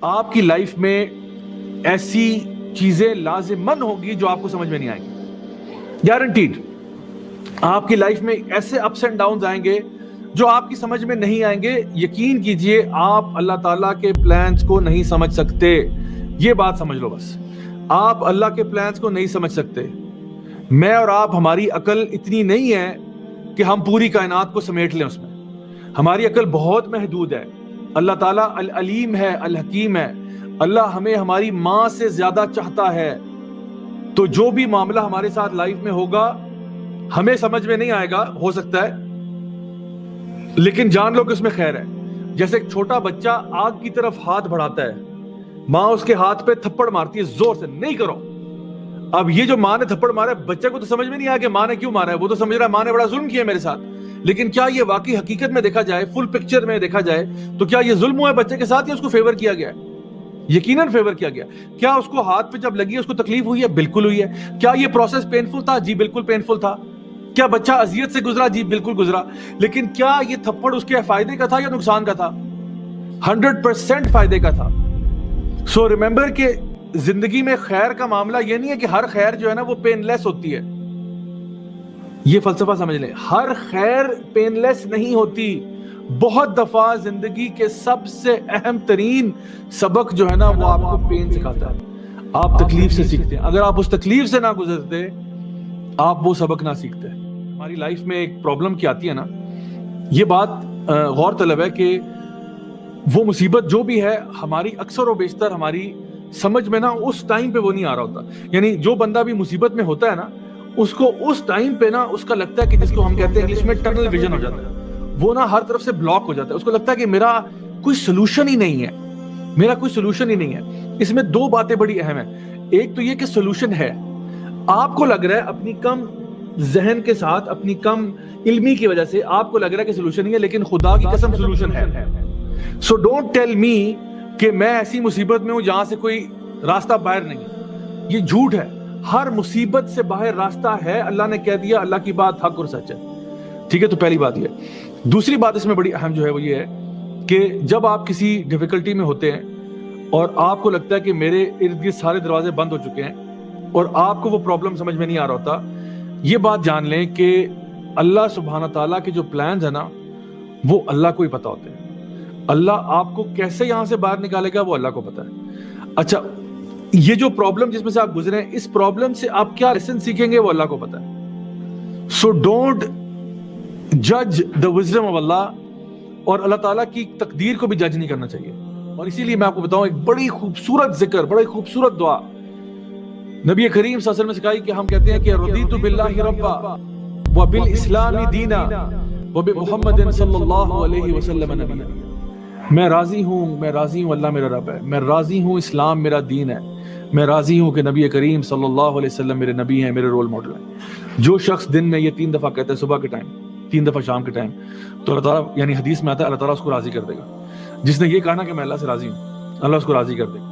آپ کی لائف میں ایسی چیزیں لازماً ہوگی جو آپ کو سمجھ میں نہیں آئیں گی، گارنٹیڈ۔ آپ کی لائف میں ایسے اپس اینڈ ڈاؤنز آئیں گے جو آپ کی سمجھ میں نہیں آئیں گے۔ یقین کیجئے آپ اللہ تعالیٰ کے پلانز کو نہیں سمجھ سکتے، یہ بات سمجھ لو بس، آپ اللہ کے پلانز کو نہیں سمجھ سکتے۔ میں اور آپ، ہماری عقل اتنی نہیں ہے کہ ہم پوری کائنات کو سمیٹ لیں، اس میں ہماری عقل بہت محدود ہے۔ اللہ تعالیٰ العلیم ہے، الحکیم ہے۔ اللہ ہمیں ہماری ماں سے زیادہ چاہتا ہے، تو جو بھی معاملہ ہمارے ساتھ لائف میں ہوگا ہمیں سمجھ میں نہیں آئے گا، ہو سکتا ہے، لیکن جان لو کہ اس میں خیر ہے۔ جیسے ایک چھوٹا بچہ آگ کی طرف ہاتھ بڑھاتا ہے، ماں اس کے ہاتھ پہ تھپڑ مارتی ہے زور سے، نہیں کرو۔ اب یہ جو ماں نے تھپڑ مارا ہے، بچے کو تو سمجھ میں نہیں آیا کہ ماں نے کیوں مارا ہے، وہ تو سمجھ رہا ہے ماں نے بڑا ظلم کیا میرے ساتھ۔ لیکن کیا یہ واقعی حقیقت میں دیکھا جائے، فل پکچر میں دیکھا جائے، تو کیا یہ ظلم ہوا ہے بچے کے ساتھ یا اس کو فیور کیا گیا ہے؟ یقیناً فیور کیا گیا۔ کیا اس کو ہاتھ پہ جب لگی ہے اس کو تکلیف ہوئی ہے؟ بالکل ہوئی ہے۔ کیا یہ پروسیس پینفل تھا؟ جی بالکل پینفل تھا۔ کیا بچہ اذیت سے گزرا؟ جی بالکل گزرا۔ لیکن کیا یہ تھپڑ اس کے فائدے کا تھا یا نقصان کا تھا؟ 100% فائدے کا تھا۔ سو ریممبر کہ زندگی میں خیر کا معاملہ یہ نہیں ہے کہ ہر خیر جو ہے نا وہ پین لیس ہوتی ہے۔ یہ فلسفہ سمجھ لیں، ہر خیر پین لیس نہیں ہوتی۔ بہت دفعہ زندگی کے سب سے اہم ترین سبق جو ہے نا وہ آپ کو پین سکھاتا ہے، آپ تکلیف سے سیکھتے ہیں۔ اگر آپ اس تکلیف سے نہ گزرتے آپ وہ سبق نہ سیکھتے۔ ہماری لائف میں ایک پرابلم کی آتی ہے نا، یہ بات غور طلب ہے کہ وہ مصیبت جو بھی ہے ہماری اکثر و بیشتر ہماری سمجھ میں نا اس ٹائم پہ وہ نہیں آ رہا ہوتا۔ یعنی جو بندہ بھی مصیبت میں ہوتا ہے نا، اس کو اس ٹائم پہ نا اس کا لگتا ہے کہ جس کو ہم کہتے ہیں انگلش میں ٹنل ویژن ہو جاتا ہے، وہ نا ہر طرف سے بلاک ہو جاتا ہے۔ اس کو لگتا ہے کہ میرا کوئی سلوشن ہی نہیں ہے، میرا کوئی سلوشن ہی نہیں ہے۔ اس میں دو باتیں بڑی اہم ہیں۔ ایک تو یہ کہ سلوشن ہے، آپ کو لگ رہا ہے اپنی کم ذہن کے ساتھ، اپنی کم علمی کی وجہ سے آپ کو لگ رہا ہے کہ سلوشن نہیں ہے، لیکن خدا کی قسم سلوشن ہے۔ سو ڈونٹ ٹیل می کہ میں ایسی مصیبت میں ہوں جہاں سے کوئی راستہ باہر نہیں، یہ جھوٹ ہے۔ ہر مصیبت سے باہر راستہ ہے، اللہ نے کہہ دیا، اللہ کی بات حق اور سچ ہے۔ ٹھیک ہے، تو پہلی بات یہ۔ دوسری بات اس میں بڑی اہم جو ہے وہ یہ ہے کہ جب آپ کسی ڈیفیکلٹی میں ہوتے ہیں اور آپ کو لگتا ہے کہ میرے ارد گرد سارے دروازے بند ہو چکے ہیں اور آپ کو وہ پرابلم سمجھ میں نہیں آ رہا ہوتا، یہ بات جان لیں کہ اللہ سبحانہ تعالیٰ کے جو پلانز ہیں نا وہ اللہ کو ہی پتہ ہوتے ہیں۔ اللہ آپ کو کیسے یہاں سے باہر نکالے گا وہ اللہ کو پتہ ہے۔ اچھا، یہ جو پرابلم جس میں سے آپ گزرے ہیں، اس پرابلم سے آپ کیا لیسن سیکھیں گے وہ اللہ کو پتہ ہے۔ سو ڈونٹ جج دا وزڈم آف اللہ، اور اللہ تعالیٰ کی تقدیر کو بھی جج نہیں کرنا چاہیے۔ اور اسی لیے میں آپ کو بتاؤں ایک بڑی خوبصورت ذکر، بڑی خوبصورت دعا نبی کریم صلی اللہ علیہ وسلم نے سکھائی کہ ہم کہتے ہیں کہ رضیت باللہ ربا وبالاسلام دینا وبمحمد صلی اللہ علیہ وسلم نبی۔ میں راضی ہوں اللہ میرا رب ہے، میں راضی ہوں اسلام میرا دین ہے، میں راضی ہوں کہ نبی کریم صلی اللہ علیہ وسلم میرے نبی ہیں، میرے رول ماڈل ہیں۔ جو شخص دن میں یہ 3 دفعہ کہتا ہے، صبح کے ٹائم، 3 دفعہ شام کے ٹائم، تو اللہ تعالیٰ، یعنی حدیث میں آتا ہے اللہ تعالیٰ اس کو راضی کر دے گا۔ جس نے یہ کہا نا کہ میں اللہ سے راضی ہوں، اللہ اس کو راضی کر دے گا۔